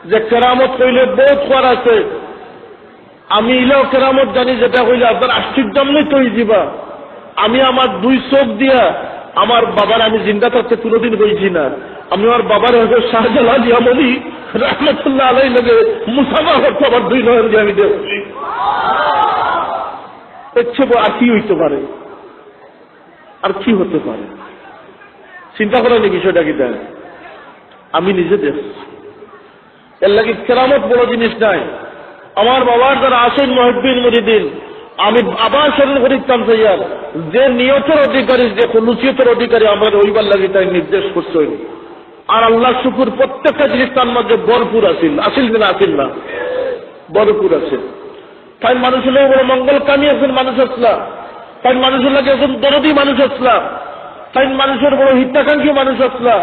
যে কেরামত কইলে বহুত খোয়ার আছে। আমি ইলেও কেরামত জানি, যেটা কইলে আপনার আশ্চর্য তৈরি দিবা। আমি আমার 2 চোখ দিয়া আমার বাবার আমি জিন্দা থাকতে কোনোদিন হয়েছি না। আমি আমার বাবার হজরত শাহজালাল ইয়ামনি রহমতুল্লাহ আলাইহি লগে মুসাফা করতে আমার 2 নয়ন দিয়ে আমি দেখছি। আর কি হইতে পারে, আর কি হতে পারে? চিন্তা করেন এই বিষয়টা কি দেয়। আমি নিজে দেখছি। এর লাগে কেরামত বড় জিনিস নাই। আমার বাবার যারা আসেন মুহিব্বিন মুরিদিন, আমি আবার স্মরণ করিতাম চাইয়ার যে নিয়তের অধিকারী, যে খুলুসিয়তের অধিকারী আমার ওইবার লাগে তাই নির্দেশ করছে। আর আল্লাহ শুকুর প্রত্যেকটা জিনিস তার মধ্যে ভরপুর আসিল কিনা আসিল না, ভরপুর আছে। তাই মানুষের লাগে বড় মঙ্গলকামী একজন মানুষ আসলা, তাই মানুষের লাগে একজন দরদি মানুষ আসলা, তাই মানুষের বড় হিতাকাঙ্ক্ষী মানুষ আসলা।